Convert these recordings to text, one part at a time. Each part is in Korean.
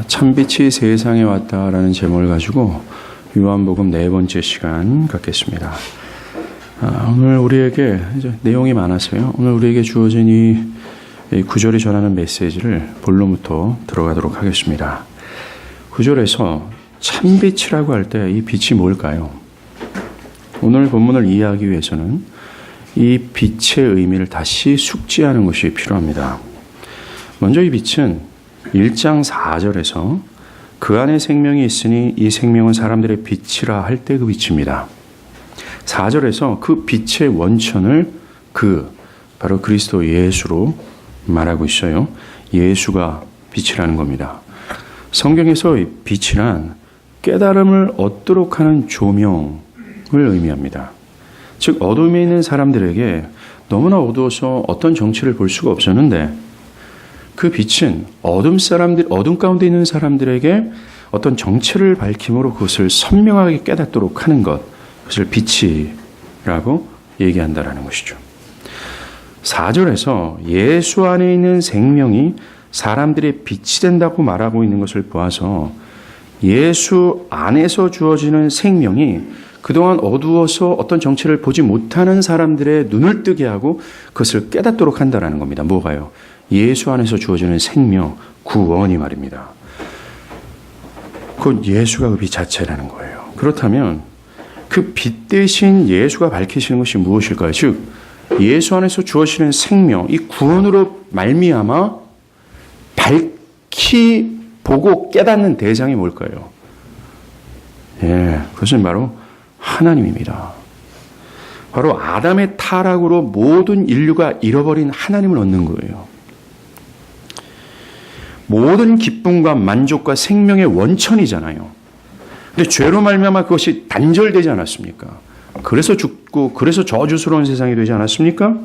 참빛이 세상에 왔다라는 제목을 가지고 요한복음 4번째 시간 갖겠습니다. 오늘 우리에게 내용이 많아서요. 오늘 우리에게 주어진 이 구절이 전하는 메시지를 본론부터 들어가도록 하겠습니다. 구절에서 참빛이라고 할 때 이 빛이 뭘까요? 오늘 본문을 이해하기 위해서는 이 빛의 의미를 다시 숙지하는 것이 필요합니다. 먼저 이 빛은 1장 4절에서 그 안에 생명이 있으니 이 생명은 사람들의 빛이라 할 때 그 빛입니다. 4절에서 그 빛의 원천을 바로 그리스도 예수로 말하고 있어요. 예수가 빛이라는 겁니다. 성경에서 이 빛이란 깨달음을 얻도록 하는 조명을 의미합니다. 즉 어둠에 있는 사람들에게 너무나 어두워서 어떤 정체를 볼 수가 없었는데 그 빛은 어둠 가운데 있는 사람들에게 어떤 정체를 밝힘으로 그것을 선명하게 깨닫도록 하는 것, 그것을 빛이라고 얘기한다라는 것이죠. 4절에서 예수 안에 있는 생명이 사람들의 빛이 된다고 말하고 있는 것을 보아서 예수 안에서 주어지는 생명이 그동안 어두워서 어떤 정체를 보지 못하는 사람들의 눈을 뜨게 하고 그것을 깨닫도록 한다는 겁니다. 뭐가요? 예수 안에서 주어지는 생명, 구원이 말입니다. 곧 예수가 그 빛 자체라는 거예요. 그렇다면 그 빛 대신 예수가 밝히시는 것이 무엇일까요? 즉 예수 안에서 주어지는 생명, 이 구원으로 말미암아 밝히 보고 깨닫는 대상이 뭘까요? 그것은 바로 하나님입니다. 바로 아담의 타락으로 모든 인류가 잃어버린 하나님을 얻는 거예요. 모든 기쁨과 만족과 생명의 원천이잖아요. 근데 죄로 말미암아 그것이 단절되지 않았습니까? 그래서 죽고 그래서 저주스러운 세상이 되지 않았습니까?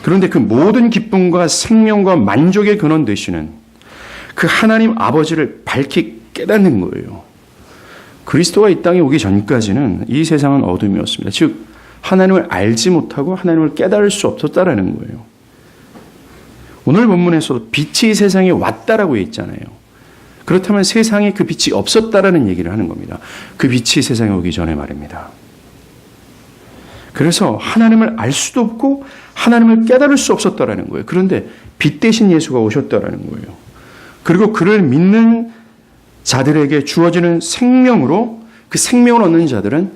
그런데 그 모든 기쁨과 생명과 만족의 근원 되시는 그 하나님 아버지를 밝히 깨닫는 거예요. 그리스도가 이 땅에 오기 전까지는 이 세상은 어둠이었습니다. 즉 하나님을 알지 못하고 하나님을 깨달을 수 없었다라는 거예요. 오늘 본문에서도 빛이 세상에 왔다라고 했잖아요. 그렇다면 세상에 그 빛이 없었다라는 얘기를 하는 겁니다. 그 빛이 세상에 오기 전에 말입니다. 그래서 하나님을 알 수도 없고 하나님을 깨달을 수 없었다라는 거예요. 그런데 빛 대신 예수가 오셨다라는 거예요. 그리고 그를 믿는 자들에게 주어지는 생명으로 그 생명을 얻는 자들은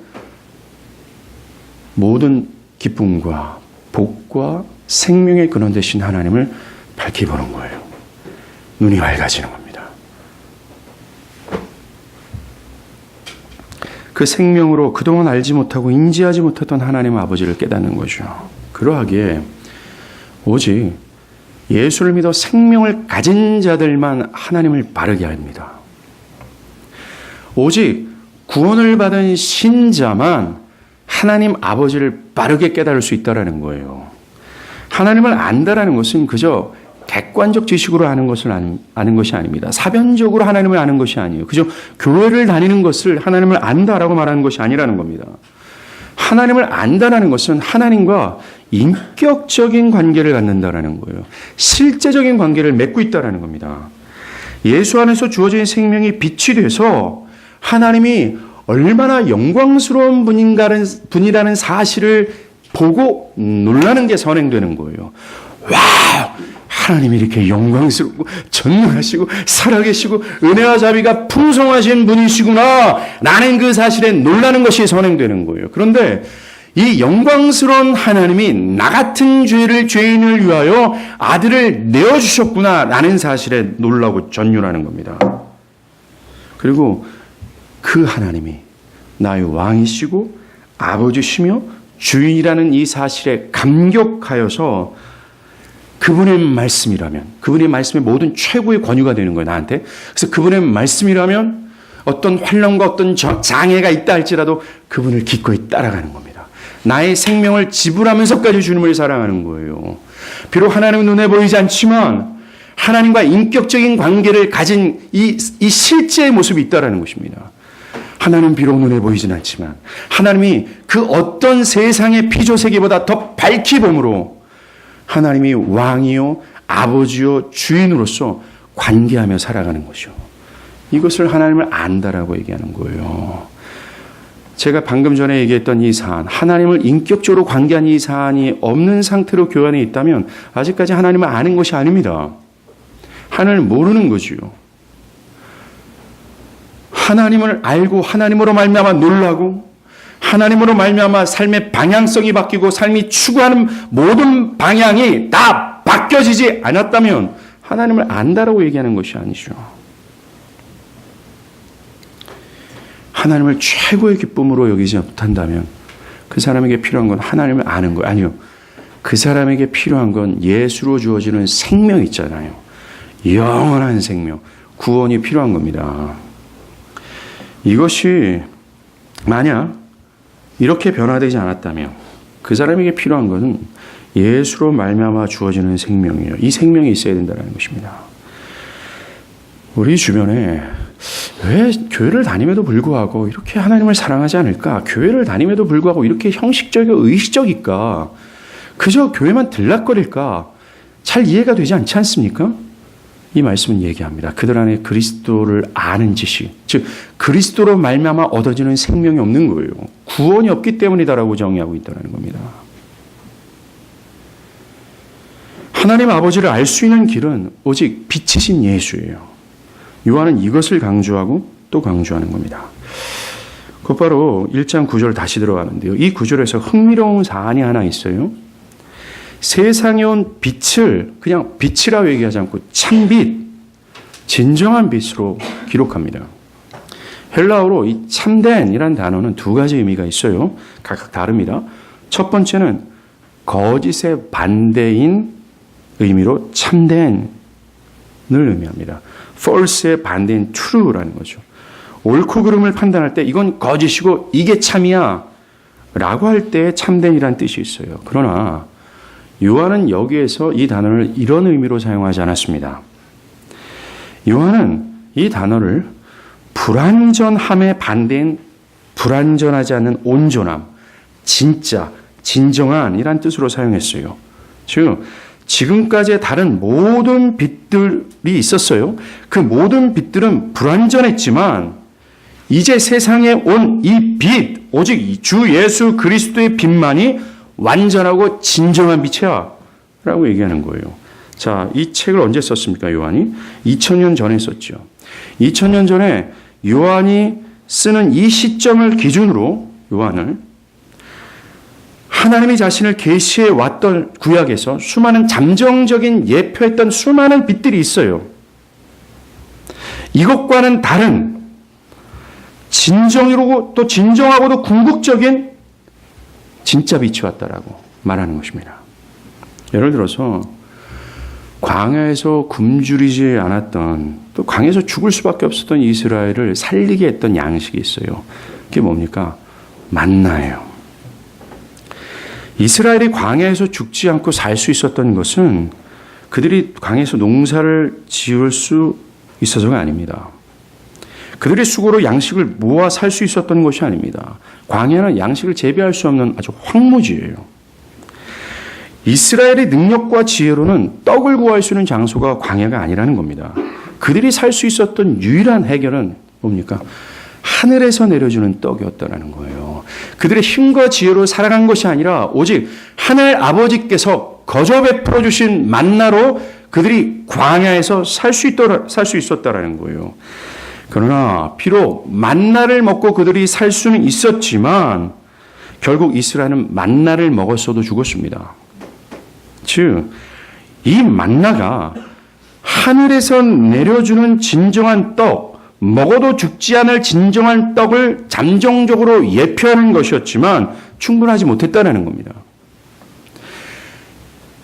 모든 기쁨과 복과 생명의 근원 되신 하나님을 밝히 보는 거예요. 눈이 밝아지는 겁니다. 그 생명으로 그동안 알지 못하고 인지하지 못했던 하나님 아버지를 깨닫는 거죠. 그러하기에 오직 예수를 믿어 생명을 가진 자들만 하나님을 바르게 합니다. 오직 구원을 받은 신자만 하나님 아버지를 바르게 깨달을 수 있다는 거예요. 하나님을 안다라는 것은 그저 객관적 지식으로 아는 것이 아닙니다. 사변적으로 하나님을 아는 것이 아니에요. 그저 교회를 다니는 것을 하나님을 안다라고 말하는 것이 아니라는 겁니다. 하나님을 안다라는 것은 하나님과 인격적인 관계를 갖는다라는 거예요. 실제적인 관계를 맺고 있다라는 겁니다. 예수 안에서 주어진 생명이 빛이 돼서 하나님이 얼마나 영광스러운 분이라는 사실을 보고 놀라는 게 선행되는 거예요. 와! 하나님이 이렇게 영광스럽고 전능하시고 살아계시고 은혜와 자비가 풍성하신 분이시구나. 나는 그 사실에 놀라는 것이 선행되는 거예요. 그런데 이 영광스러운 하나님이 나 같은 죄인을 위하여 아들을 내어주셨구나. 라는 사실에 놀라고 전율하는 겁니다. 그리고 그 하나님이 나의 왕이시고 아버지시며 주인이라는 이 사실에 감격하여서 그분의 말씀이라면, 그분의 말씀이 모든 최고의 권유가 되는 거예요, 나한테. 그래서 그분의 말씀이라면 어떤 환난과 어떤 장애가 있다 할지라도 그분을 기꺼이 따라가는 겁니다. 나의 생명을 지불하면서까지 주님을 사랑하는 거예요. 비록 하나님은 눈에 보이지 않지만 하나님과 인격적인 관계를 가진 이 실제의 모습이 있다라는 것입니다. 하나님은 비록 눈에 보이진 않지만 하나님이 그 어떤 세상의 피조세계보다 더 밝히 봄으로 하나님이 왕이요 아버지요 주인으로서 관계하며 살아가는 것이요. 이것을 하나님을 안다라고 얘기하는 거예요. 제가 방금 전에 얘기했던 이 사안, 하나님을 인격적으로 관계한 이 사안이 없는 상태로 교회 안에 있다면 아직까지 하나님을 아는 것이 아닙니다. 하나님을 모르는 거지요. 하나님을 알고 하나님으로 말미암아 놀라고 하나님으로 말미암아 삶의 방향성이 바뀌고 삶이 추구하는 모든 방향이 다 바뀌어지지 않았다면 하나님을 안다라고 얘기하는 것이 아니죠. 하나님을 최고의 기쁨으로 여기지 못한다면 그 사람에게 필요한 건 하나님을 아는 거예요. 아니요. 그 사람에게 필요한 건 예수로 주어지는 생명 있잖아요. 영원한 생명, 구원이 필요한 겁니다. 이것이 만약 이렇게 변화되지 않았다면 그 사람에게 필요한 것은 예수로 말미암아 주어지는 생명이에요. 이 생명이 있어야 된다는 것입니다. 우리 주변에 왜 교회를 다님에도 불구하고 이렇게 하나님을 사랑하지 않을까? 교회를 다님에도 불구하고 이렇게 형식적이고 의식적일까? 그저 교회만 들락거릴까? 잘 이해가 되지 않지 않습니까? 이 말씀은 얘기합니다. 그들 안에 그리스도를 아는 지식, 즉 그리스도로 말미암아 얻어지는 생명이 없는 거예요. 구원이 없기 때문이다라고 정의하고 있다는 겁니다. 하나님 아버지를 알 수 있는 길은 오직 빛이신 예수예요. 요한은 이것을 강조하고 또 강조하는 겁니다. 곧바로 1장 9절 다시 들어가는데요. 이 9절에서 흥미로운 사안이 하나 있어요. 세상에 온 빛을 그냥 빛이라고 얘기하지 않고 참빛, 진정한 빛으로 기록합니다. 헬라어로 이 참된이라는 단어는 두 가지 의미가 있어요. 각각 다릅니다. 첫 번째는 거짓의 반대인 의미로 참된을 의미합니다. false의 반대인 true라는 거죠. 옳고 그름을 판단할 때 이건 거짓이고 이게 참이야 라고 할 때 참된이라는 뜻이 있어요. 그러나 요한은 여기에서 이 단어를 이런 의미로 사용하지 않았습니다. 요한은 이 단어를 불완전함의 반대인 불완전하지 않는 온전함, 진짜, 진정한이란 뜻으로 사용했어요. 즉 지금까지의 다른 모든 빛들이 있었어요. 그 모든 빛들은 불완전했지만 이제 세상에 온 이 빛, 오직 주 예수 그리스도의 빛만이 완전하고 진정한 빛이야 라고 얘기하는 거예요. 자, 이 책을 언제 썼습니까? 요한이? 2000년 전에 썼죠. 2000년 전에 요한이 쓰는 이 시점을 기준으로 요한을 하나님이 자신을 계시해 왔던 구약에서 수많은 잠정적인 예표했던 수많은 빛들이 있어요. 이것과는 다른 진정이고 또 진정하고도 궁극적인 진짜 빛이 왔다라고 말하는 것입니다. 예를 들어서 광야에서 굶주리지 않았던 또 광야에서 죽을 수밖에 없었던 이스라엘을 살리게 했던 양식이 있어요. 그게 뭡니까? 만나예요. 이스라엘이 광야에서 죽지 않고 살 수 있었던 것은 그들이 광야에서 농사를 지을 수 있어서가 아닙니다. 그들의 수고로 양식을 모아 살 수 있었던 것이 아닙니다. 광야는 양식을 재배할 수 없는 아주 황무지예요. 이스라엘의 능력과 지혜로는 떡을 구할 수 있는 장소가 광야가 아니라는 겁니다. 그들이 살 수 있었던 유일한 해결은 뭡니까? 하늘에서 내려주는 떡이었다는 거예요. 그들의 힘과 지혜로 살아간 것이 아니라 오직 하늘 아버지께서 거저 베풀어 주신 만나로 그들이 광야에서 살 수 있었다는 거예요. 그러나 비록 만나를 먹고 그들이 살 수는 있었지만 결국 이스라엘은 만나를 먹었어도 죽었습니다. 즉, 이 만나가 하늘에서 내려주는 진정한 떡, 먹어도 죽지 않을 진정한 떡을 잠정적으로 예표하는 것이었지만 충분하지 못했다는 겁니다.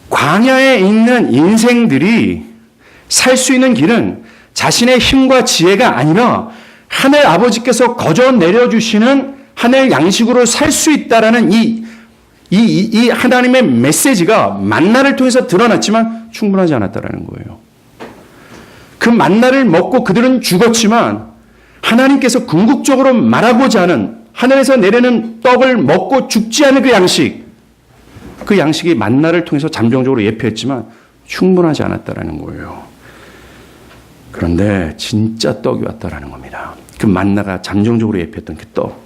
광야에 있는 인생들이 살 수 있는 길은 자신의 힘과 지혜가 아니라 하늘 아버지께서 거저 내려주시는 하늘 양식으로 살 수 있다라는 이 하나님의 메시지가 만나를 통해서 드러났지만 충분하지 않았다라는 거예요. 그 만나를 먹고 그들은 죽었지만 하나님께서 궁극적으로 말하고자 하는 하늘에서 내리는 떡을 먹고 죽지 않은 그 양식이 만나를 통해서 잠정적으로 예표했지만 충분하지 않았다라는 거예요. 그런데 진짜 떡이 왔다라는 겁니다. 그 만나가 잠정적으로 예표했던 그 떡.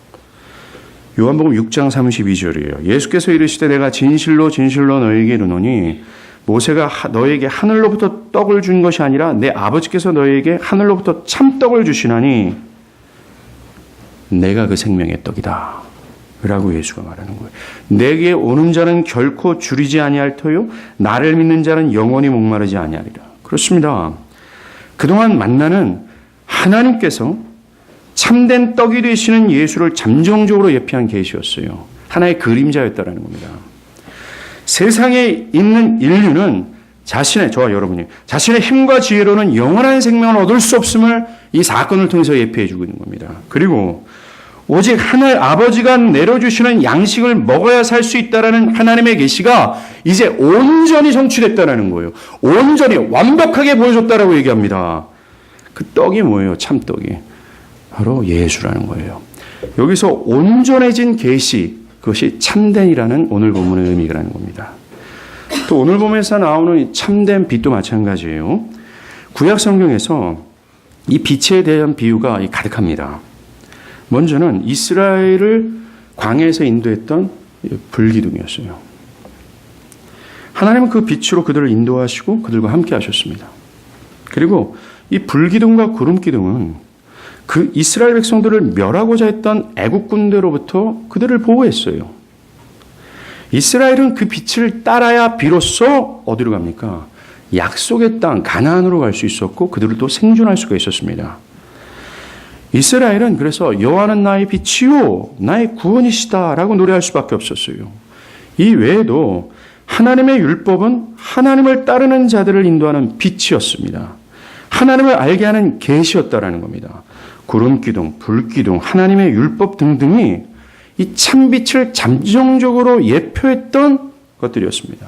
요한복음 6장 32절이에요. 예수께서 이르시되 내가 진실로 진실로 너희에게 이르노니 모세가 너에게 하늘로부터 떡을 준 것이 아니라 내 아버지께서 너희에게 하늘로부터 참떡을 주시나니 내가 그 생명의 떡이다 라고 예수가 말하는 거예요. 내게 오는 자는 결코 줄이지 아니할 터요 나를 믿는 자는 영원히 목마르지 아니하리라. 그렇습니다. 그동안 만나는 하나님께서 참된 떡이 되시는 예수를 잠정적으로 예표한 계시였어요. 하나의 그림자였다라는 겁니다. 세상에 있는 인류는 저와 여러분이 자신의 힘과 지혜로는 영원한 생명을 얻을 수 없음을 이 사건을 통해서 예표해 주고 있는 겁니다. 그리고 오직 하늘 아버지가 내려주시는 양식을 먹어야 살 수 있다라는 하나님의 계시가 이제 온전히 성취됐다라는 거예요. 온전히 완벽하게 보여줬다라고 얘기합니다. 그 떡이 뭐예요? 참떡이. 바로 예수라는 거예요. 여기서 온전해진 계시, 그것이 참된이라는 오늘 본문의 의미라는 겁니다. 또 오늘 본문에서 나오는 참된 빛도 마찬가지예요. 구약 성경에서 이 빛에 대한 비유가 가득합니다. 먼저는 이스라엘을 광야에서 인도했던 불기둥이었어요. 하나님은 그 빛으로 그들을 인도하시고 그들과 함께 하셨습니다. 그리고 이 불기둥과 구름기둥은 그 이스라엘 백성들을 멸하고자 했던 애국 군대로부터 그들을 보호했어요. 이스라엘은 그 빛을 따라야 비로소 어디로 갑니까? 약속의 땅 가나안으로 갈 수 있었고 그들을 또 생존할 수가 있었습니다. 이스라엘은 그래서 여호와는 나의 빛이요 나의 구원이시다라고 노래할 수밖에 없었어요. 이 외에도 하나님의 율법은 하나님을 따르는 자들을 인도하는 빛이었습니다. 하나님을 알게 하는 계시였다라는 겁니다. 구름기둥, 불기둥, 하나님의 율법 등등이 이 참빛을 잠정적으로 예표했던 것들이었습니다.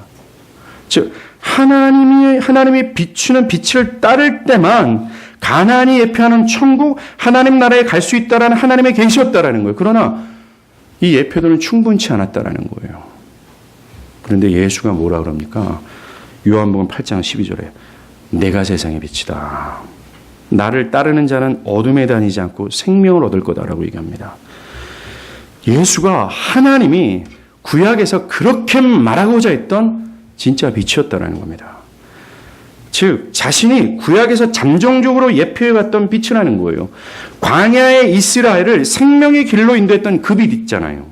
즉 하나님이 비추는 빛을 따를 때만 가나안이 예표하는 천국, 하나님 나라에 갈 수 있다라는 하나님의 계시였다라는 거예요. 그러나 이 예표들은 충분치 않았다라는 거예요. 그런데 예수가 뭐라 그럽니까? 요한복음 8장 12절에 내가 세상의 빛이다. 나를 따르는 자는 어둠에 다니지 않고 생명을 얻을 거다라고 얘기합니다. 예수가 하나님이 구약에서 그렇게 말하고자 했던 진짜 빛이었다라는 겁니다. 즉 자신이 구약에서 잠정적으로 예표해왔던 빛이라는 거예요. 광야의 이스라엘을 생명의 길로 인도했던 그 빛 있잖아요.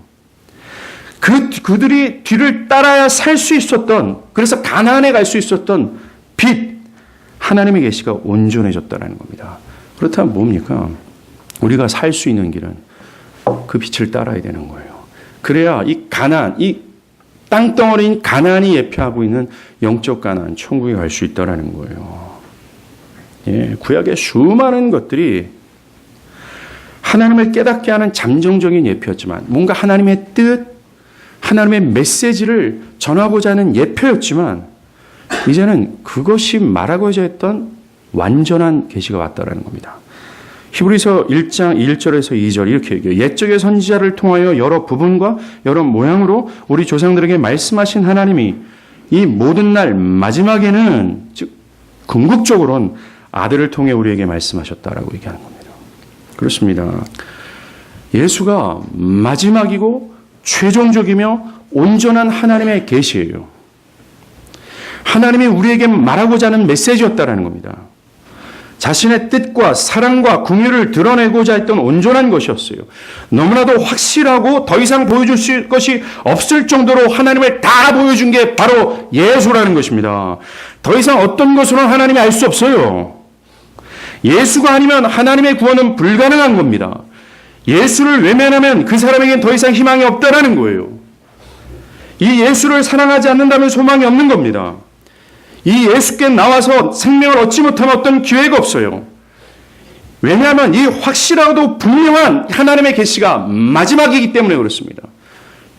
그들이 뒤를 따라야 살 수 있었던, 그래서 가나안에 갈 수 있었던 빛, 하나님의 계시가 온전해졌다는 겁니다. 그렇다면 뭡니까? 우리가 살 수 있는 길은 그 빛을 따라야 되는 거예요. 그래야 이 가나안, 이 땅덩어리인 가나안이 예표하고 있는 영적 가나안, 천국에 갈 수 있다는 거예요. 예, 구약의 수많은 것들이 하나님을 깨닫게 하는 잠정적인 예표였지만, 뭔가 하나님의 뜻, 하나님의 메시지를 전하고자 하는 예표였지만, 이제는 그것이 말하고자 했던 완전한 계시가 왔다라는 겁니다. 히브리서 1장 1절에서 2절 이렇게 얘기해요. 옛적의 선지자를 통하여 여러 부분과 여러 모양으로 우리 조상들에게 말씀하신 하나님이 이 모든 날 마지막에는, 즉 궁극적으로는 아들을 통해 우리에게 말씀하셨다라고 얘기하는 겁니다. 그렇습니다. 예수가 마지막이고 최종적이며 온전한 하나님의 계시예요. 하나님이 우리에게 말하고자 하는 메시지였다라는 겁니다. 자신의 뜻과 사랑과 긍휼을 드러내고자 했던 온전한 것이었어요. 너무나도 확실하고 더 이상 보여줄 것이 없을 정도로 하나님을 다 보여준 게 바로 예수라는 것입니다. 더 이상 어떤 것으로는 하나님이 알 수 없어요. 예수가 아니면 하나님의 구원은 불가능한 겁니다. 예수를 외면하면 그 사람에겐 더 이상 희망이 없다라는 거예요. 이 예수를 사랑하지 않는다면 소망이 없는 겁니다. 이 예수께 나와서 생명을 얻지 못하면 어떤 기회가 없어요. 왜냐하면 이 확실하고도 분명한 하나님의 계시가 마지막이기 때문에 그렇습니다.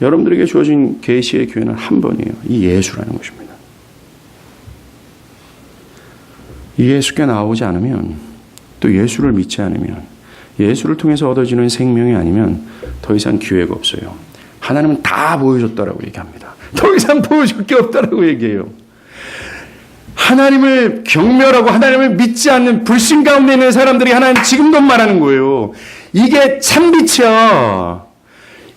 여러분들에게 주어진 계시의 기회는 한 번이에요. 이 예수라는 것입니다. 이 예수께 나오지 않으면, 또 예수를 믿지 않으면, 예수를 통해서 얻어지는 생명이 아니면 더 이상 기회가 없어요. 하나님은 다 보여줬다라고 얘기합니다. 더 이상 보여줄 게 없다라고 얘기해요. 하나님을 경멸하고 하나님을 믿지 않는 불신 가운데 있는 사람들이 하나님 지금도 말하는 거예요. 이게 참빛이야.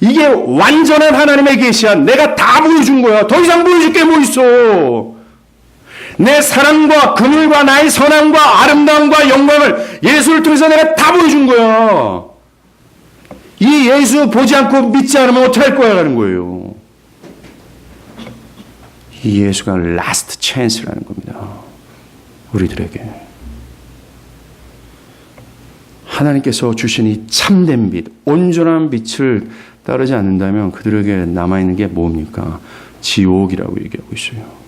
이게 완전한 하나님의 계시야. 내가 다 보여준 거야. 더 이상 보여줄 게 뭐 있어. 내 사랑과 긍휼과 나의 선함과 아름다움과 영광을 예수를 통해서 내가 다 보여준 거야. 이 예수 보지 않고 믿지 않으면 어떡할 거야 라는 거예요. 이 예수가 라스트 찬스라는 겁니다. 우리들에게. 하나님께서 주신 이 참된 빛, 온전한 빛을 따르지 않는다면 그들에게 남아있는 게 뭡니까? 지옥이라고 얘기하고 있어요.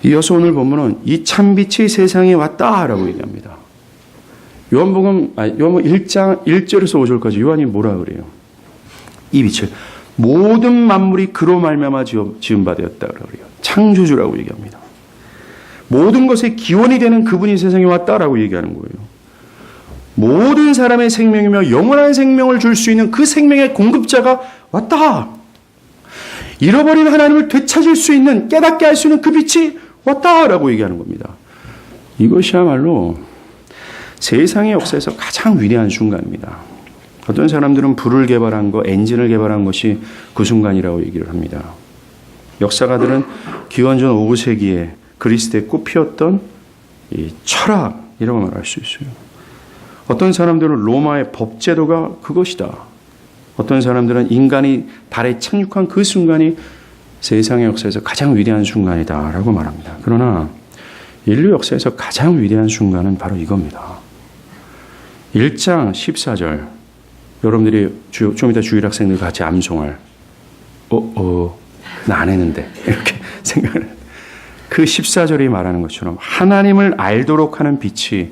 이어서 오늘 본문은 이 참빛이 세상에 왔다라고 얘기합니다. 요한복음 1장 1절에서 5절까지 요한이 뭐라 그래요? 이 빛을 모든 만물이 그로 말미암아 지음 바 되었다고 그래요. 창조주라고 얘기합니다. 모든 것의 기원이 되는 그분이 세상에 왔다라고 얘기하는 거예요. 모든 사람의 생명이며 영원한 생명을 줄 수 있는 그 생명의 공급자가 왔다. 잃어버린 하나님을 되찾을 수 있는, 깨닫게 할 수 있는 그 빛이 왔다라고 얘기하는 겁니다. 이것이야말로 세상의 역사에서 가장 위대한 순간입니다. 어떤 사람들은 불을 개발한 것, 엔진을 개발한 것이 그 순간이라고 얘기를 합니다. 역사가들은 기원전 5세기에 그리스도의 꽃피었던 이 철학이라고 말할 수 있어요. 어떤 사람들은 로마의 법제도가 그것이다. 어떤 사람들은 인간이 달에 착륙한 그 순간이 세상의 역사에서 가장 위대한 순간이다라고 말합니다. 그러나 인류 역사에서 가장 위대한 순간은 바로 이겁니다. 1장 14절 여러분들이 좀 이따 주일 학생들 같이 암송할 나 안 했는데 이렇게 생각을 해요. 그 14절이 말하는 것처럼 하나님을 알도록 하는 빛이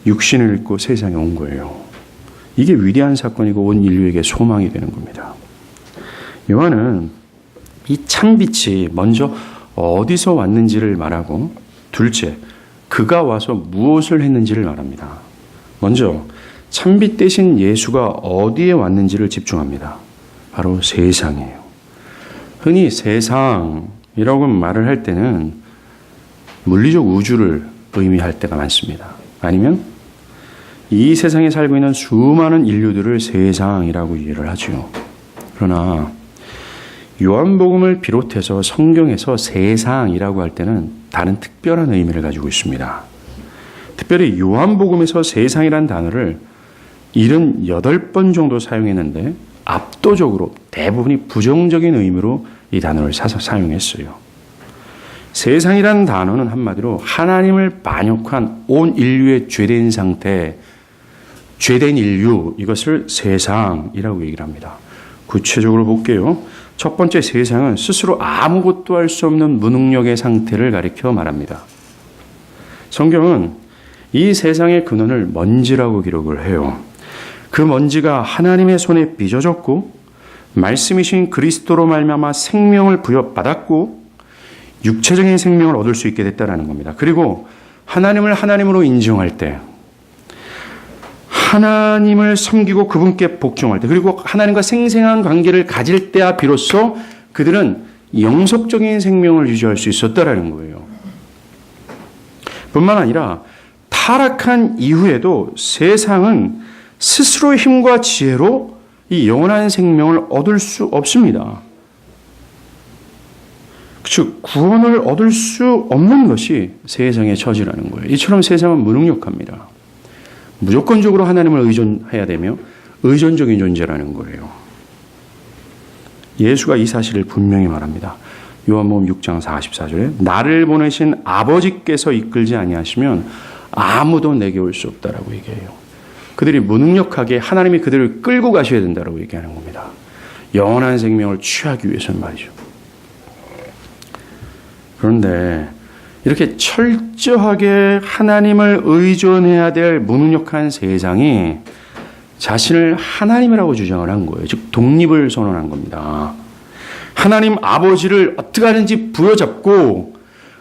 육신을 입고 세상에 온 거예요. 이게 위대한 사건이고 온 인류에게 소망이 되는 겁니다. 요한은 이 참빛이 먼저 어디서 왔는지를 말하고 둘째, 그가 와서 무엇을 했는지를 말합니다. 먼저 참빛 대신 예수가 어디에 왔는지를 집중합니다. 바로 세상이에요. 흔히 세상이라고 말을 할 때는 물리적 우주를 의미할 때가 많습니다. 아니면 이 세상에 살고 있는 수많은 인류들을 세상이라고 이해를 하죠. 그러나 요한복음을 비롯해서 성경에서 세상이라고 할 때는 다른 특별한 의미를 가지고 있습니다. 특별히 요한복음에서 세상이란 단어를 78번 정도 사용했는데 압도적으로 대부분이 부정적인 의미로 이 단어를 사용했어요. 세상이라는 단어는 한마디로 하나님을 반역한 온 인류의 죄된 상태, 죄된 인류, 이것을 세상이라고 얘기를 합니다. 구체적으로 볼게요. 첫 번째 세상은 스스로 아무것도 할 수 없는 무능력의 상태를 가리켜 말합니다. 성경은 이 세상의 근원을 먼지라고 기록을 해요. 그 먼지가 하나님의 손에 빚어졌고 말씀이신 그리스도로 말미암아 생명을 부여받았고 육체적인 생명을 얻을 수 있게 됐다는 겁니다. 그리고 하나님을 하나님으로 인정할 때, 하나님을 섬기고 그분께 복종할 때, 그리고 하나님과 생생한 관계를 가질 때야 비로소 그들은 영속적인 생명을 유지할 수 있었다라는 거예요. 뿐만 아니라 타락한 이후에도 세상은 스스로의 힘과 지혜로 이 영원한 생명을 얻을 수 없습니다. 즉 구원을 얻을 수 없는 것이 세상의 처지라는 거예요. 이처럼 세상은 무능력합니다. 무조건적으로 하나님을 의존해야 되며 의존적인 존재라는 거예요. 예수가 이 사실을 분명히 말합니다. 요한복음 6장 44절에 나를 보내신 아버지께서 이끌지 아니하시면 아무도 내게 올 수 없다라고 얘기해요. 그들이 무능력하게 하나님이 그들을 끌고 가셔야 된다라고 얘기하는 겁니다. 영원한 생명을 취하기 위해서는 말이죠. 그런데 이렇게 철저하게 하나님을 의존해야 될 무능력한 세상이 자신을 하나님이라고 주장을 한 거예요. 즉 독립을 선언한 겁니다. 하나님 아버지를 어떻게 하는지 부여잡고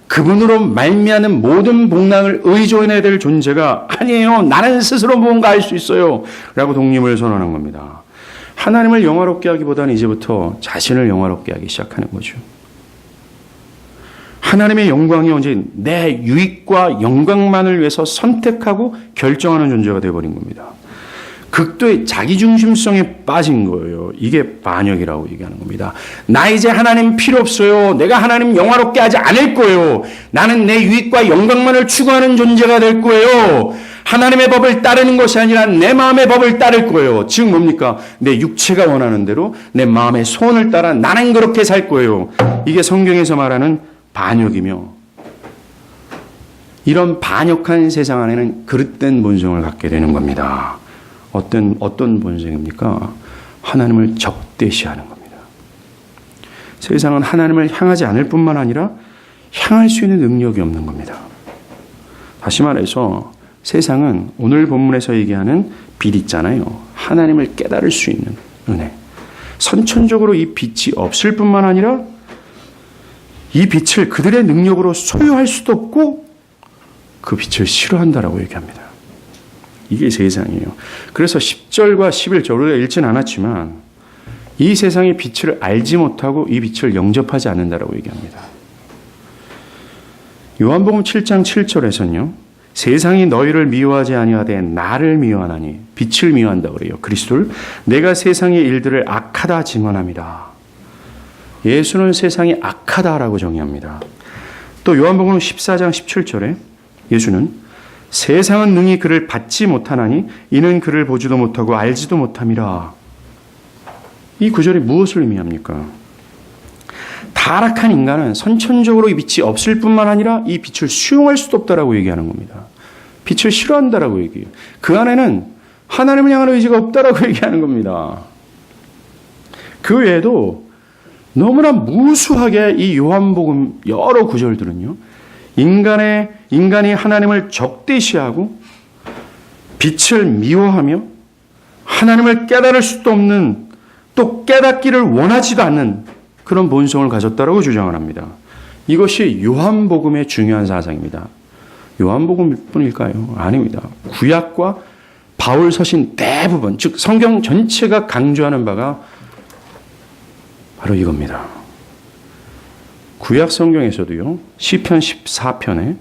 그분으로 말미암는 모든 복락을 의존해야 될 존재가 아니에요. 나는 스스로 무언가 할 수 있어요. 라고 독립을 선언한 겁니다. 하나님을 영화롭게 하기보다는 이제부터 자신을 영화롭게 하기 시작하는 거죠. 하나님의 영광이 언제 내 유익과 영광만을 위해서 선택하고 결정하는 존재가 되어버린 겁니다. 극도의 자기중심성에 빠진 거예요. 이게 반역이라고 얘기하는 겁니다. 나 이제 하나님 필요 없어요. 내가 하나님 영화롭게 하지 않을 거예요. 나는 내 유익과 영광만을 추구하는 존재가 될 거예요. 하나님의 법을 따르는 것이 아니라 내 마음의 법을 따를 거예요. 즉 뭡니까? 내 육체가 원하는 대로 내 마음의 소원을 따라 나는 그렇게 살 거예요. 이게 성경에서 말하는 반역이며, 이런 반역한 세상 안에는 그릇된 본성을 갖게 되는 겁니다. 어떤 본성입니까? 하나님을 적대시하는 겁니다. 세상은 하나님을 향하지 않을 뿐만 아니라 향할 수 있는 능력이 없는 겁니다. 다시 말해서 세상은 오늘 본문에서 얘기하는 빛 있잖아요. 하나님을 깨달을 수 있는 은혜. 선천적으로 이 빛이 없을 뿐만 아니라 이 빛을 그들의 능력으로 소유할 수도 없고 그 빛을 싫어한다라고 얘기합니다. 이게 세상이에요. 그래서 10절과 11절 우리가 읽지는 않았지만 이 세상의 빛을 알지 못하고 이 빛을 영접하지 않는다라고 얘기합니다. 요한복음 7장 7절에서는요. 세상이 너희를 미워하지 아니하되 나를 미워하나니 빛을 미워한다 그래요. 그리스도를 내가 세상의 일들을 악하다 증언합니다. 예수는 세상이 악하다라고 정의합니다. 또 요한복음 14장 17절에 예수는 세상은 능히 그를 받지 못하나니 이는 그를 보지도 못하고 알지도 못함이라. 이 구절이 무엇을 의미합니까? 타락한 인간은 선천적으로 이 빛이 없을 뿐만 아니라 이 빛을 수용할 수도 없다라고 얘기하는 겁니다. 빛을 싫어한다라고 얘기해요. 그 안에는 하나님을 향하는 의지가 없다라고 얘기하는 겁니다. 그 외에도 너무나 무수하게 이 요한복음 여러 구절들은요. 인간이 하나님을 적대시하고 빛을 미워하며 하나님을 깨달을 수도 없는, 또 깨닫기를 원하지도 않는 그런 본성을 가졌다라고 주장을 합니다. 이것이 요한복음의 중요한 사상입니다. 요한복음뿐일까요? 아닙니다. 구약과 바울 서신 대부분, 즉 성경 전체가 강조하는 바가 바로 이겁니다. 구약 성경에서도요. 시편 14편에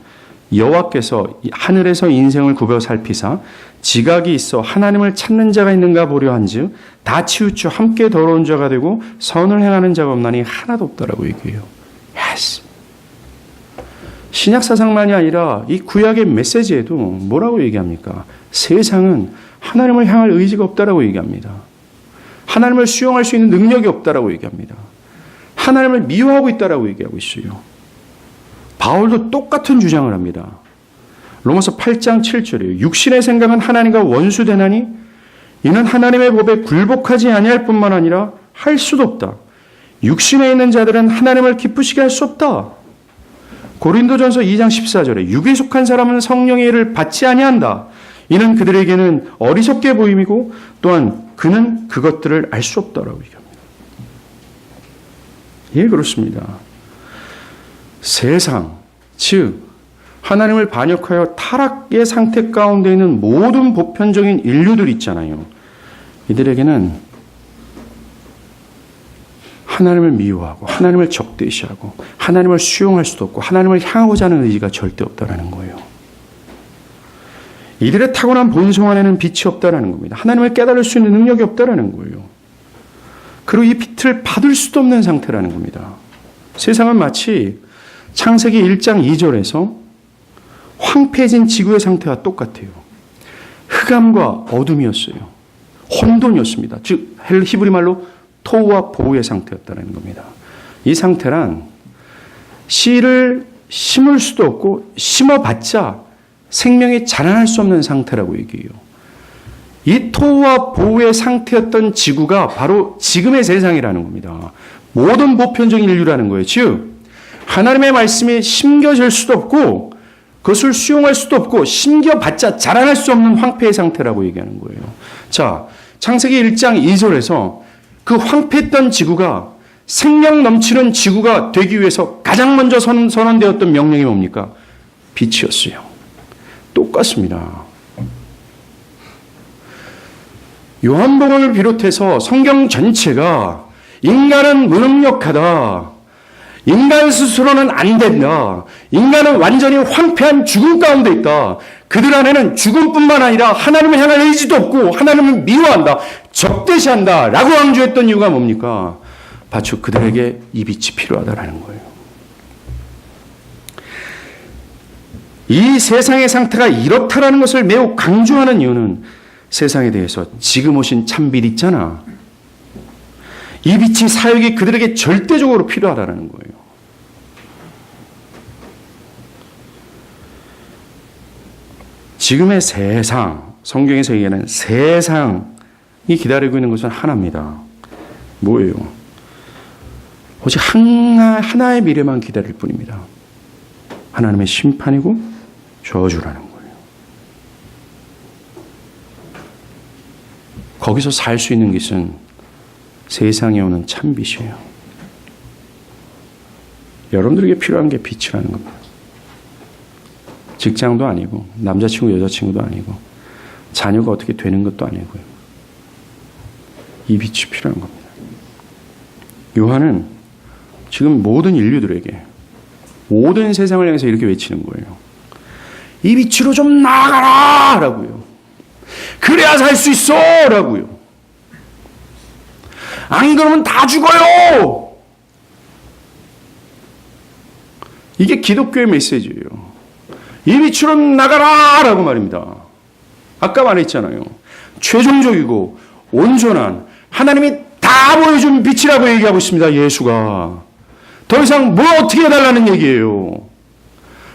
여호와께서 하늘에서 인생을 굽어 살피사 지각이 있어 하나님을 찾는 자가 있는가 보려 한즉 다 치우쳐 함께 더러운 자가 되고 선을 행하는 자가 없나니 하나도 없다라고 얘기해요. 예스. 신약 사상만이 아니라 이 구약의 메시지에도 뭐라고 얘기합니까? 세상은 하나님을 향할 의지가 없다라고 얘기합니다. 하나님을 수용할 수 있는 능력이 없다라고 얘기합니다. 하나님을 미워하고 있다라고 얘기하고 있어요. 바울도 똑같은 주장을 합니다. 로마서 8장 7절이에요. 육신의 생각은 하나님과 원수되나니 이는 하나님의 법에 굴복하지 아니할 뿐만 아니라 할 수도 없다. 육신에 있는 자들은 하나님을 기쁘시게 할 수 없다. 고린도전서 2장 14절에 육에 속한 사람은 성령의 일을 받지 아니한다. 이는 그들에게는 어리석게 보임이고 또한 그는 그것들을 알 수 없다라고 얘기합니다. 예, 그렇습니다. 세상, 즉 하나님을 반역하여 타락의 상태 가운데 있는 모든 보편적인 인류들 있잖아요. 이들에게는 하나님을 미워하고 하나님을 적대시하고 하나님을 수용할 수도 없고 하나님을 향하고자 하는 의지가 절대 없다라는 거예요. 이들의 타고난 본성 안에는 빛이 없다라는 겁니다. 하나님을 깨달을 수 있는 능력이 없다라는 거예요. 그리고 이 빛을 받을 수도 없는 상태라는 겁니다. 세상은 마치 창세기 1장 2절에서 황폐해진 지구의 상태와 똑같아요. 흑암과 어둠이었어요. 혼돈이었습니다. 즉 히브리 말로 토우와 보우의 상태였다는 겁니다. 이 상태란 씨를 심을 수도 없고 심어봤자 생명이 자라날 수 없는 상태라고 얘기해요. 이 토우와 보우의 상태였던 지구가 바로 지금의 세상이라는 겁니다. 모든 보편적인 인류라는 거예요. 즉 하나님의 말씀이 심겨질 수도 없고 그것을 수용할 수도 없고 심겨봤자 자라날 수 없는 황폐의 상태라고 얘기하는 거예요. 자, 창세기 1장 2절에서 그 황폐했던 지구가 생명 넘치는 지구가 되기 위해서 가장 먼저 선언되었던 명령이 뭡니까? 빛이었어요. 똑같습니다. 요한복음을 비롯해서 성경 전체가 인간은 무능력하다. 인간 스스로는 안 된다. 인간은 완전히 황폐한 죽음 가운데 있다. 그들 안에는 죽음뿐만 아니라 하나님을 향할 의지도 없고 하나님을 미워한다. 적대시한다. 라고 강조했던 이유가 뭡니까? 바로 그들에게 이 빛이 필요하다라는 거예요. 이 세상의 상태가 이렇다라는 것을 매우 강조하는 이유는 세상에 대해서 지금 오신 참빛 있잖아. 이 빛이 사역이 그들에게 절대적으로 필요하다는 거예요. 지금의 세상, 성경에서 얘기하는 세상이 기다리고 있는 것은 하나입니다. 뭐예요? 오직 하나의 미래만 기다릴 뿐입니다. 하나님의 심판이고 저주라는 거예요. 거기서 살 수 있는 것은 세상에 오는 참빛이에요. 여러분들에게 필요한 게 빛이라는 겁니다. 직장도 아니고 남자친구 여자친구도 아니고 자녀가 어떻게 되는 것도 아니고요. 이 빛이 필요한 겁니다. 요한은 지금 모든 인류들에게 모든 세상을 향해서 이렇게 외치는 거예요. 이 빛으로 좀 나아가라! 라고요. 그래야 살 수 있어! 라고요. 안 그러면 다 죽어요! 이게 기독교의 메시지예요. 이 빛으로 나가라! 라고 말입니다. 아까 말했잖아요. 최종적이고 온전한 하나님이 다 보여준 빛이라고 얘기하고 있습니다. 예수가. 더 이상 뭘 어떻게 해달라는 얘기예요.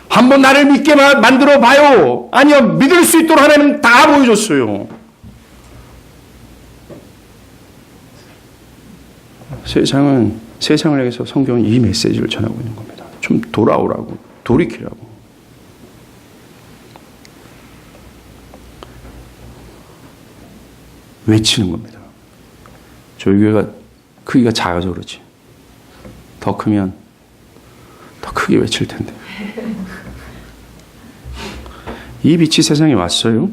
한번 나를 믿게 만들어 봐요. 아니요. 믿을 수 있도록 하나님은 다 보여줬어요. 세상을 향해서 성경은 이 메시지를 전하고 있는 겁니다. 좀 돌아오라고, 돌이키라고. 외치는 겁니다. 저희 교회가 크기가 작아서 그렇지. 더 크면 더 크게 외칠 텐데. 이 빛이 세상에 왔어요.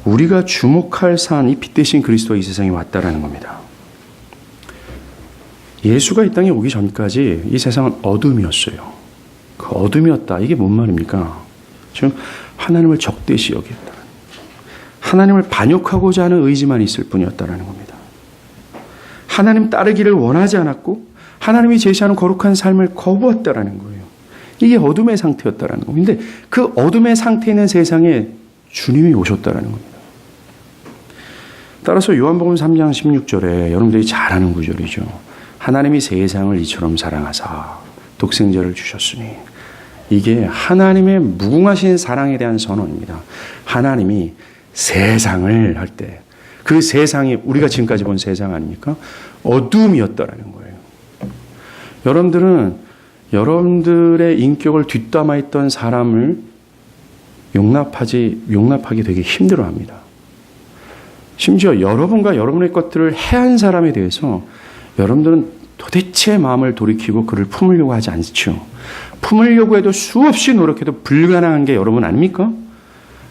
우리가 주목할 산, 이 빛 대신 그리스도가 이 세상에 왔다라는 겁니다. 예수가 이 땅에 오기 전까지 이 세상은 어둠이었어요. 그 어둠이었다. 이게 뭔 말입니까? 지금 하나님을 적대시 여겼다. 하나님을 반역하고자 하는 의지만 있을 뿐이었다라는 겁니다. 하나님 따르기를 원하지 않았고 하나님이 제시하는 거룩한 삶을 거부했다라는 거예요. 이게 어둠의 상태였다라는 겁니다. 근데 그 어둠의 상태에 있는 세상에 주님이 오셨다라는 겁니다. 따라서 요한복음 3장 16절에 여러분들이 잘 아는 구절이죠. 하나님이 세상을 이처럼 사랑하사 독생자를 주셨으니, 이게 하나님의 무궁하신 사랑에 대한 선언입니다. 하나님이 세상을 할 때 그 세상이 우리가 지금까지 본 세상 아닙니까? 어둠이었다라는 거예요. 여러분들은 여러분들의 인격을 뒷담화 있던 사람을 용납하기 되게 힘들어합니다. 심지어 여러분과 여러분의 것들을 해한 사람에 대해서 여러분들은 도대체 마음을 돌이키고 그를 품으려고 하지 않죠. 품으려고 해도 수없이 노력해도 불가능한 게 여러분 아닙니까?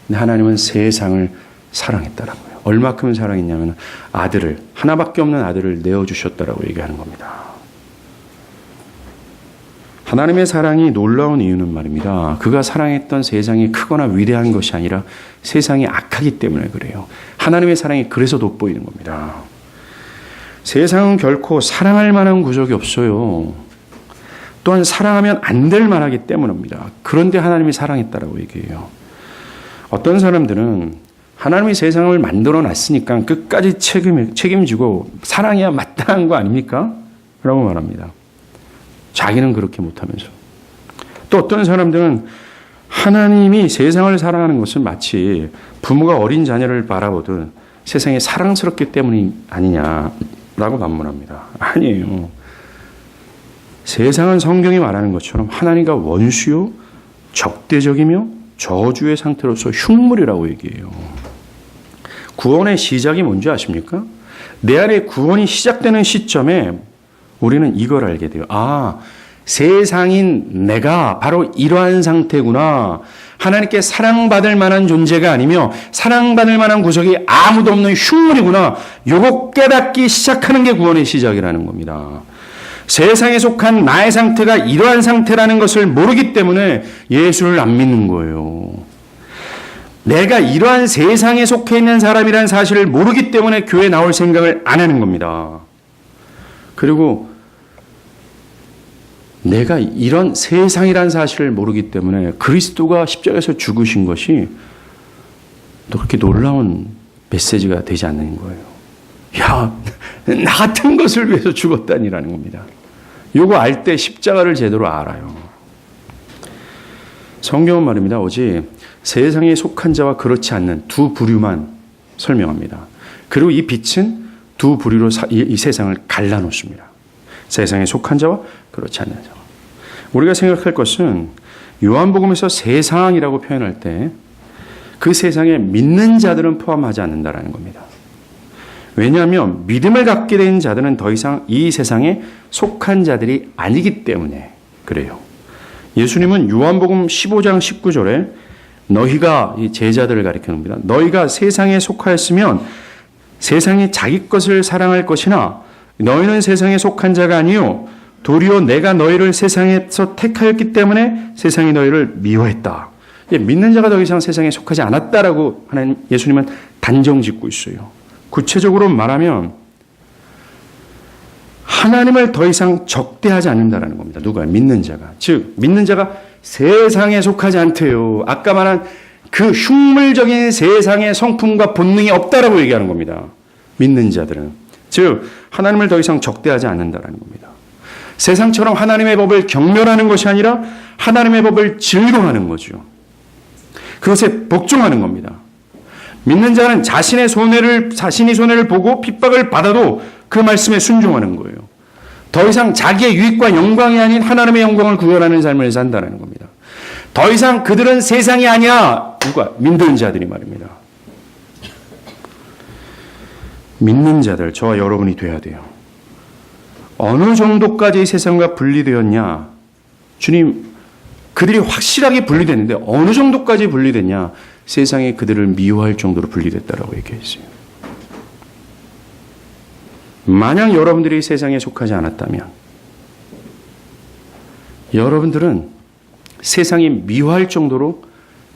근데 하나님은 세상을 사랑했다라고요. 얼마큼 사랑했냐면 아들을, 하나밖에 없는 아들을 내어주셨다라고 얘기하는 겁니다. 하나님의 사랑이 놀라운 이유는 말입니다. 그가 사랑했던 세상이 크거나 위대한 것이 아니라 세상이 악하기 때문에 그래요. 하나님의 사랑이 그래서 돋보이는 겁니다. 세상은 결코 사랑할 만한 구석이 없어요. 또한 사랑하면 안 될 만하기 때문입니다. 그런데 하나님이 사랑했다라고 얘기해요. 어떤 사람들은 하나님이 세상을 만들어 놨으니까 끝까지 책임지고 사랑해야 마땅한 거 아닙니까? 라고 말합니다. 자기는 그렇게 못하면서. 또 어떤 사람들은 하나님이 세상을 사랑하는 것은 마치 부모가 어린 자녀를 바라보듯 세상에 사랑스럽기 때문이 아니냐라고 반문합니다. 아니에요. 세상은 성경이 말하는 것처럼 하나님과 원수요, 적대적이며 저주의 상태로서 흉물이라고 얘기해요. 구원의 시작이 뭔지 아십니까? 내 안에 구원이 시작되는 시점에 우리는 이걸 알게 돼요. 아, 세상인 내가 바로 이러한 상태구나. 하나님께 사랑받을 만한 존재가 아니며 사랑받을 만한 구석이 아무도 없는 흉물이구나. 요거 깨닫기 시작하는 게 구원의 시작이라는 겁니다. 세상에 속한 나의 상태가 이러한 상태라는 것을 모르기 때문에 예수를 안 믿는 거예요. 내가 이러한 세상에 속해 있는 사람이라는 사실을 모르기 때문에 교회에 나올 생각을 안 하는 겁니다. 그리고 내가 이런 세상이라는 사실을 모르기 때문에 그리스도가 십자가에서 죽으신 것이 또 그렇게 놀라운 메시지가 되지 않는 거예요. 야, 나 같은 것을 위해서 죽었다니라는 겁니다. 요거 알 때 십자가를 제대로 알아요. 성경은 말입니다. 오직 세상에 속한 자와 그렇지 않는 두 부류만 설명합니다. 그리고 이 빛은 두 부류로 이 세상을 갈라놓습니다. 세상에 속한 자와 그렇지 않는 자. 우리가 생각할 것은 요한복음에서 세상이라고 표현할 때 그 세상에 믿는 자들은 포함하지 않는다라는 겁니다. 왜냐하면 믿음을 갖게 된 자들은 더 이상 이 세상에 속한 자들이 아니기 때문에 그래요. 예수님은 요한복음 15장 19절에 너희가 이 제자들을 가리켜 놉니다. 너희가 세상에 속하였으면 세상이 자기 것을 사랑할 것이나 너희는 세상에 속한 자가 아니요 도리어 내가 너희를 세상에서 택하였기 때문에 세상이 너희를 미워했다. 믿는 자가 더 이상 세상에 속하지 않았다라고 하나님 예수님은 단정 짓고 있어요. 구체적으로 말하면 하나님을 더 이상 적대하지 않는다라는 겁니다. 누가? 믿는 자가. 즉 믿는 자가 세상에 속하지 않대요. 아까 말한 그 흉물적인 세상의 성품과 본능이 없다라고 얘기하는 겁니다. 믿는 자들은. 즉 하나님을 더 이상 적대하지 않는다라는 겁니다. 세상처럼 하나님의 법을 경멸하는 것이 아니라 하나님의 법을 즐거워하는 거죠. 그것에 복종하는 겁니다. 믿는 자는 자신이 손해를 보고 핍박을 받아도 그 말씀에 순종하는 거예요. 더 이상 자기의 유익과 영광이 아닌 하나님의 영광을 구별하는 삶을 산다는 겁니다. 더 이상 그들은 세상이 아니야. 누가? 믿는 자들이 말입니다. 믿는 자들, 저와 여러분이 돼야 돼요. 어느 정도까지 세상과 분리되었냐? 주님, 그들이 확실하게 분리됐는데 어느 정도까지 분리됐냐? 세상이 그들을 미워할 정도로 분리됐다라고 얘기했어요. 만약 여러분들이 세상에 속하지 않았다면 여러분들은 세상이 미워할 정도로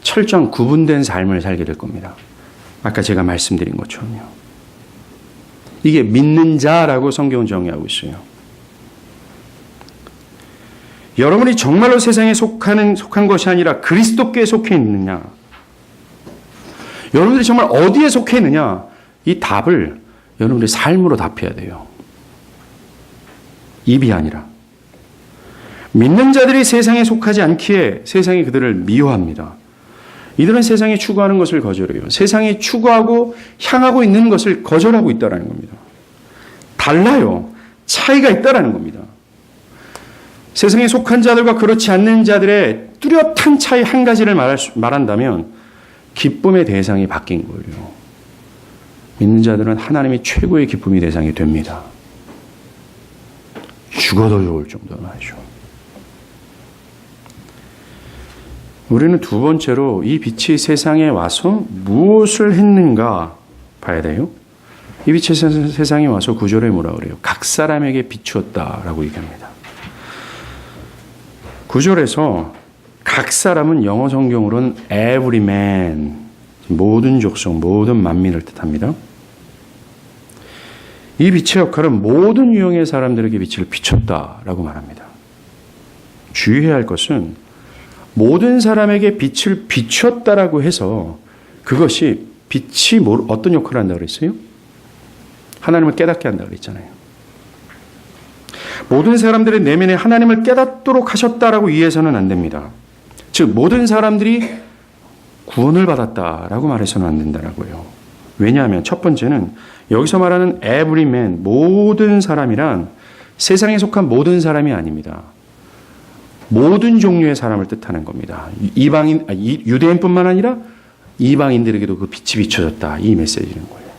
철저한 구분된 삶을 살게 될 겁니다. 아까 제가 말씀드린 것처럼요. 이게 믿는 자라고 성경은 정의하고 있어요. 여러분이 정말로 세상에 속한 것이 아니라 그리스도께 속해 있느냐? 여러분들이 정말 어디에 속해 있느냐? 이 답을 여러분들의 삶으로 답해야 돼요. 입이 아니라. 믿는 자들이 세상에 속하지 않기에 세상이 그들을 미워합니다. 이들은 세상이 추구하는 것을 거절해요. 세상이 추구하고 향하고 있는 것을 거절하고 있다는 겁니다. 달라요. 차이가 있다는 겁니다. 세상에 속한 자들과 그렇지 않는 자들의 뚜렷한 차이 한 가지를 말한다면 기쁨의 대상이 바뀐 거예요. 믿는 자들은 하나님이 최고의 기쁨의 대상이 됩니다. 죽어도 좋을 정도로 말이죠. 우리는 두 번째로 이 빛이 세상에 와서 무엇을 했는가 봐야 돼요. 이 빛이 세상에 와서 9절에 뭐라 그래요? 각 사람에게 비추었다라고 얘기합니다. 9절에서 각 사람은 영어 성경으로는 every man, 모든 족속, 모든 만민을 뜻합니다. 이 빛의 역할은 모든 유형의 사람들에게 빛을 비췄다라고 말합니다. 주의해야 할 것은 모든 사람에게 빛을 비추었다라고 해서 그것이 빛이 어떤 역할을 한다고 그랬어요? 하나님을 깨닫게 한다고 그랬잖아요. 모든 사람들의 내면에 하나님을 깨닫도록 하셨다라고 이해해서는 안 됩니다. 즉 모든 사람들이 구원을 받았다라고 말해서는 안 된다라고요. 왜냐하면 첫 번째는 여기서 말하는 every man, 모든 사람이란 세상에 속한 모든 사람이 아닙니다. 모든 종류의 사람을 뜻하는 겁니다. 유대인뿐만 아니라 이방인들에게도 그 빛이 비춰졌다. 이 메시지는 거예요.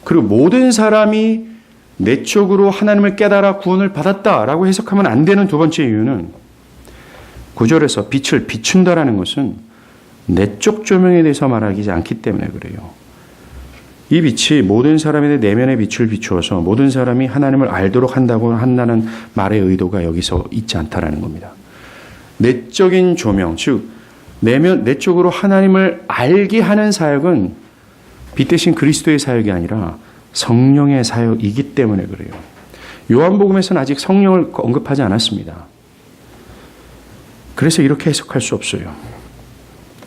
그리고 모든 사람이 내적으로 하나님을 깨달아 구원을 받았다라고 해석하면 안 되는 두 번째 이유는 9절에서 빛을 비춘다라는 것은 내적 조명에 대해서 말하지 않기 때문에 그래요. 이 빛이 모든 사람의 내면의 빛을 비추어서 모든 사람이 하나님을 알도록 한다고 한다는 말의 의도가 여기서 있지 않다라는 겁니다. 내적인 조명, 즉 내적으로 하나님을 알게 하는 사역은 빛 대신 그리스도의 사역이 아니라 성령의 사역이기 때문에 그래요. 요한복음에서는 아직 성령을 언급하지 않았습니다. 그래서 이렇게 해석할 수 없어요.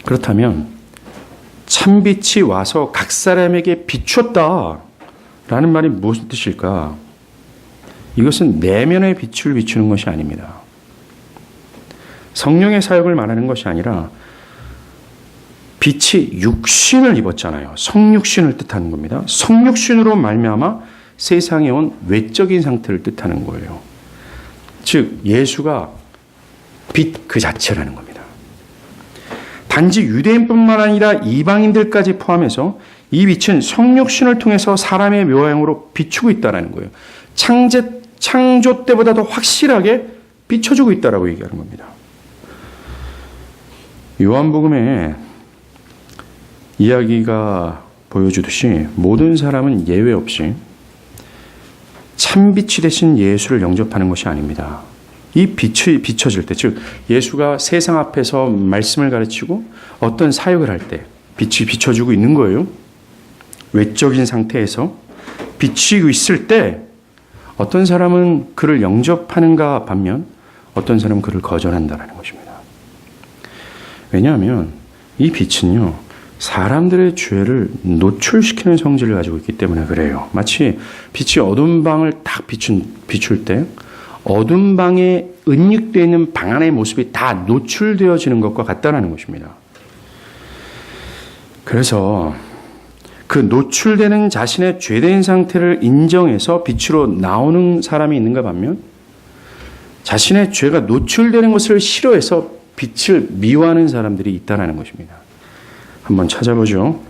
그렇다면 참빛이 와서 각 사람에게 비추었다라는 말이 무슨 뜻일까? 이것은 내면의 빛을 비추는 것이 아닙니다. 성령의 사역을 말하는 것이 아니라 빛이 육신을 입었잖아요. 성육신을 뜻하는 겁니다. 성육신으로 말미암아 세상에 온 외적인 상태를 뜻하는 거예요. 즉 예수가 빛 그 자체라는 겁니다. 단지 유대인뿐만 아니라 이방인들까지 포함해서 이 빛은 성육신을 통해서 사람의 묘양으로 비추고 있다는 거예요. 창조 때보다 더 확실하게 비춰주고 있다라고 얘기하는 겁니다. 요한복음의 이야기가 보여주듯이 모든 사람은 예외 없이 참빛이 되신 예수를 영접하는 것이 아닙니다. 이 빛이 비춰질 때, 즉 예수가 세상 앞에서 말씀을 가르치고 어떤 사역을 할 때 빛이 비춰주고 있는 거예요. 외적인 상태에서 비치고 있을 때 어떤 사람은 그를 영접하는가 반면 어떤 사람은 그를 거절한다는 것입니다. 왜냐하면 이 빛은요, 사람들의 죄를 노출시키는 성질을 가지고 있기 때문에 그래요. 마치 빛이 어두운 방을 딱 비출 때 어두운 방에 은닉되어 있는 방 안의 모습이 다 노출되어지는 것과 같다는 것입니다. 그래서 그 노출되는 자신의 죄된 상태를 인정해서 빛으로 나오는 사람이 있는가 반면 자신의 죄가 노출되는 것을 싫어해서 빛을 미워하는 사람들이 있다는 것입니다. 한번 찾아보죠.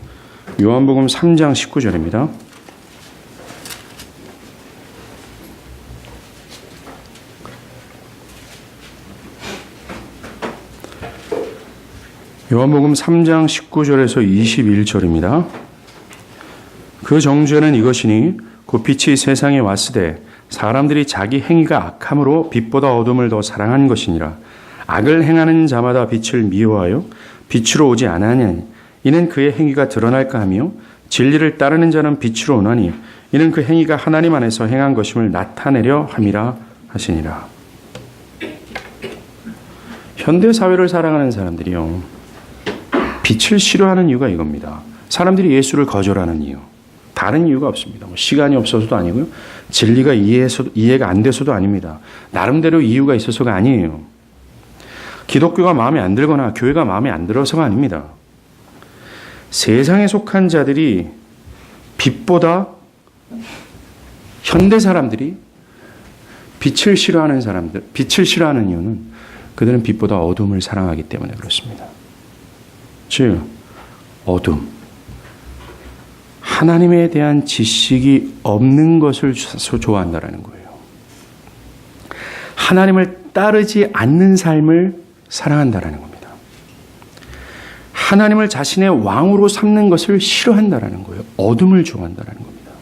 요한복음 3장 19절입니다. 요한복음 3장 19절에서 21절입니다. 그 정죄는 이것이니 곧 빛이 세상에 왔으되 사람들이 자기 행위가 악함으로 빛보다 어둠을 더 사랑한 것이니라. 악을 행하는 자마다 빛을 미워하여 빛으로 오지 아니하니 이는 그의 행위가 드러날까 하며 진리를 따르는 자는 빛으로 오나니 이는 그 행위가 하나님 안에서 행한 것임을 나타내려 함이라 하시니라. 현대 사회를 살아가는 사람들이요, 빛을 싫어하는 이유가 이겁니다. 사람들이 예수를 거절하는 이유. 다른 이유가 없습니다. 시간이 없어서도 아니고요. 진리가 이해가 안 돼서도 아닙니다. 나름대로 이유가 있어서가 아니에요. 기독교가 마음에 안 들거나 교회가 마음에 안 들어서가 아닙니다. 세상에 속한 자들이 빛보다 현대 사람들이 빛을 싫어하는 이유는 그들은 빛보다 어둠을 사랑하기 때문에 그렇습니다. 즉 어둠, 하나님에 대한 지식이 없는 것을 좋아한다는 거예요. 하나님을 따르지 않는 삶을 사랑한다는 겁니다. 하나님을 자신의 왕으로 삼는 것을 싫어한다는 거예요. 어둠을 좋아한다는 겁니다.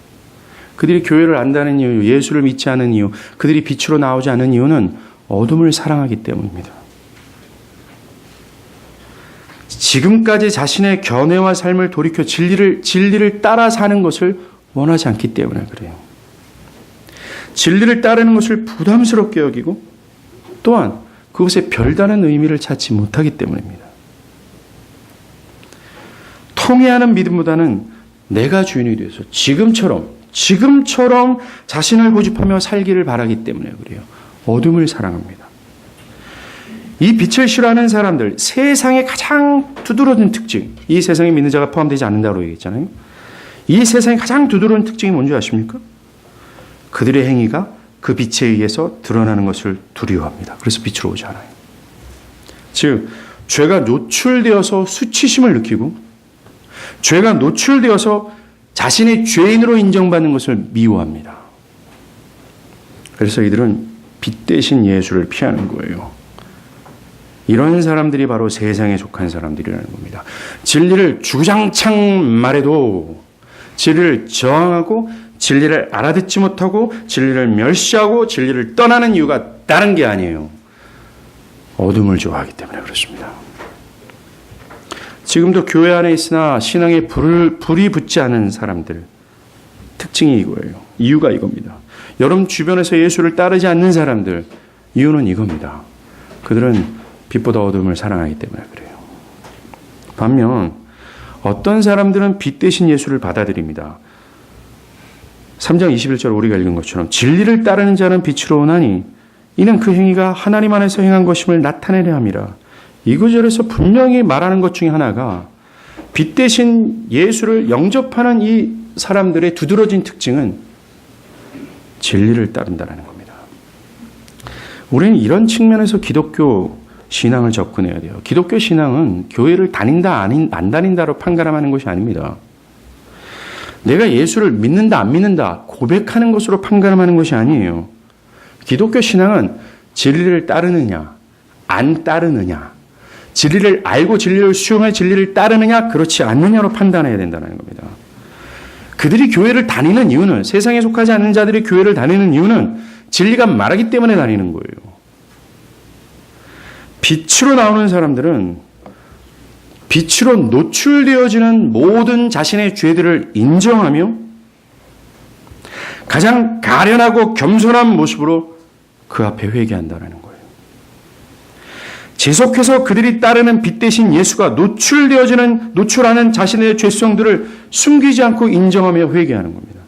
그들이 교회를 안다는 이유, 예수를 믿지 않은 이유, 그들이 빛으로 나오지 않은 이유는 어둠을 사랑하기 때문입니다. 지금까지 자신의 견해와 삶을 돌이켜 진리를 따라 사는 것을 원하지 않기 때문에 그래요. 진리를 따르는 것을 부담스럽게 여기고 또한 그것에 별다른 의미를 찾지 못하기 때문입니다. 통회하는 믿음보다는 내가 주인이 되어서 지금처럼 자신을 고집하며 살기를 바라기 때문에 그래요. 어둠을 사랑합니다. 이 빛을 싫어하는 사람들, 세상의 가장 두드러진 특징, 이 세상에 믿는 자가 포함되지 않는다고 얘기했잖아요. 이 세상의 가장 두드러진 특징이 뭔지 아십니까? 그들의 행위가 그 빛에 의해서 드러나는 것을 두려워합니다. 그래서 빛으로 오지 않아요. 즉, 죄가 노출되어서 수치심을 느끼고 죄가 노출되어서 자신의 죄인으로 인정받는 것을 미워합니다. 그래서 이들은 빛 대신 예수를 피하는 거예요. 이런 사람들이 바로 세상에 속한 사람들이라는 겁니다. 진리를 주구장창 말해도 진리를 저항하고 진리를 알아듣지 못하고 진리를 멸시하고 진리를 떠나는 이유가 다른 게 아니에요. 어둠을 좋아하기 때문에 그렇습니다. 지금도 교회 안에 있으나 신앙에 불이 붙지 않은 사람들 특징이 이거예요. 이유가 이겁니다. 여러분 주변에서 예수를 따르지 않는 사람들 이유는 이겁니다. 그들은 빛보다 어둠을 사랑하기 때문에 그래요. 반면 어떤 사람들은 빛 대신 예수를 받아들입니다. 3장 21절 우리가 읽은 것처럼 진리를 따르는 자는 빛으로 오나니 이는 그 행위가 하나님 안에서 행한 것임을 나타내려 함이라. 이 구절에서 분명히 말하는 것 중에 하나가 빛 대신 예수를 영접하는 이 사람들의 두드러진 특징은 진리를 따른다는 겁니다. 우리는 이런 측면에서 기독교 신앙을 접근해야 돼요. 기독교 신앙은 교회를 다닌다 안 다닌다로 판가름하는 것이 아닙니다. 내가 예수를 믿는다 안 믿는다 고백하는 것으로 판가름하는 것이 아니에요. 기독교 신앙은 진리를 따르느냐 안 따르느냐, 진리를 알고 진리를 수용할 진리를 따르느냐 그렇지 않느냐로 판단해야 된다는 겁니다. 그들이 교회를 다니는 이유는, 세상에 속하지 않는 자들이 교회를 다니는 이유는 진리가 말하기 때문에 다니는 거예요. 빛으로 나오는 사람들은 빛으로 노출되어지는 모든 자신의 죄들을 인정하며 가장 가련하고 겸손한 모습으로 그 앞에 회개한다는 거예요. 계속해서 그들이 따르는 빛 대신 예수가 노출하는 자신의 죄성들을 숨기지 않고 인정하며 회개하는 겁니다.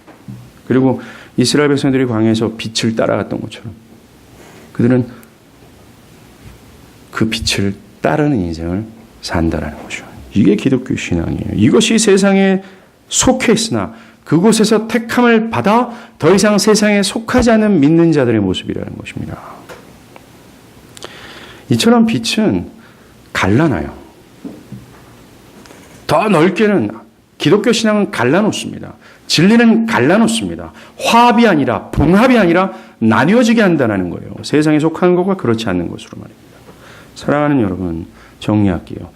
그리고 이스라엘 백성들이 광야에서 빛을 따라갔던 것처럼 그들은 그 빛을 따르는 인생을 산다라는 거죠. 이게 기독교 신앙이에요. 이것이 세상에 속해 있으나 그곳에서 택함을 받아 더 이상 세상에 속하지 않은 믿는 자들의 모습이라는 것입니다. 이처럼 빛은 갈라놔요. 더 넓게는 기독교 신앙은 갈라놓습니다. 진리는 갈라놓습니다. 화합이 아니라 봉합이 아니라 나뉘어지게 한다는 거예요. 세상에 속하는 것과 그렇지 않는 것으로 말입니다. 사랑하는 여러분, 정리할게요.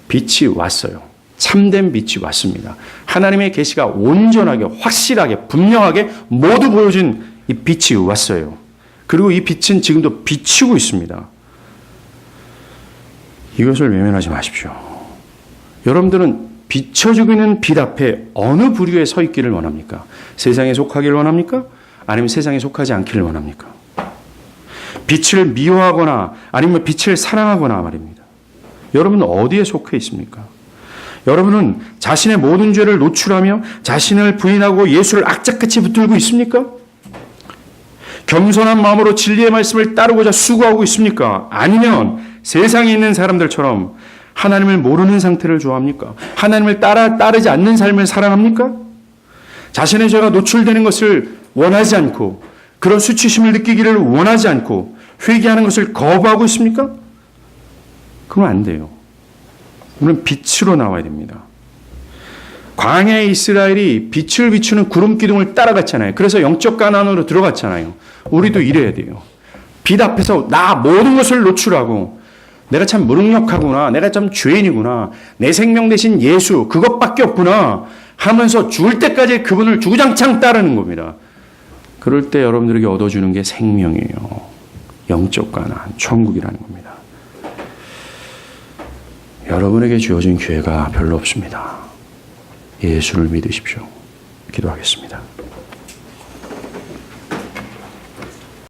빛이 왔어요. 참된 빛이 왔습니다. 하나님의 계시가 온전하게 확실하게 분명하게 모두 보여진 이 빛이 왔어요. 그리고 이 빛은 지금도 비추고 있습니다. 이것을 외면하지 마십시오. 여러분들은 비춰지고 있는 빛 앞에 어느 부류에 서 있기를 원합니까? 세상에 속하기를 원합니까? 아니면 세상에 속하지 않기를 원합니까? 빛을 미워하거나 아니면 빛을 사랑하거나 말입니다. 여러분은 어디에 속해 있습니까? 여러분은 자신의 모든 죄를 노출하며 자신을 부인하고 예수를 악착같이 붙들고 있습니까? 겸손한 마음으로 진리의 말씀을 따르고자 수고하고 있습니까? 아니면 세상에 있는 사람들처럼 하나님을 모르는 상태를 좋아합니까? 하나님을 따르지 않는 삶을 사랑합니까? 자신의 죄가 노출되는 것을 원하지 않고 그런 수치심을 느끼기를 원하지 않고 회개하는 것을 거부하고 있습니까? 그러면 안 돼요. 우리는 빛으로 나와야 됩니다. 광야의 이스라엘이 빛을 비추는 구름 기둥을 따라갔잖아요. 그래서 영적 가나안으로 들어갔잖아요. 우리도 이래야 돼요. 빛 앞에서 나 모든 것을 노출하고 내가 참 무능력하구나, 내가 참 죄인이구나, 내 생명 대신 예수 그것밖에 없구나 하면서 죽을 때까지 그분을 주구장창 따르는 겁니다. 그럴 때 여러분들에게 얻어주는 게 생명이에요. 영적 가나안, 천국이라는 겁니다. 여러분에게 주어진 기회가 별로 없습니다. 예수를 믿으십시오. 기도하겠습니다.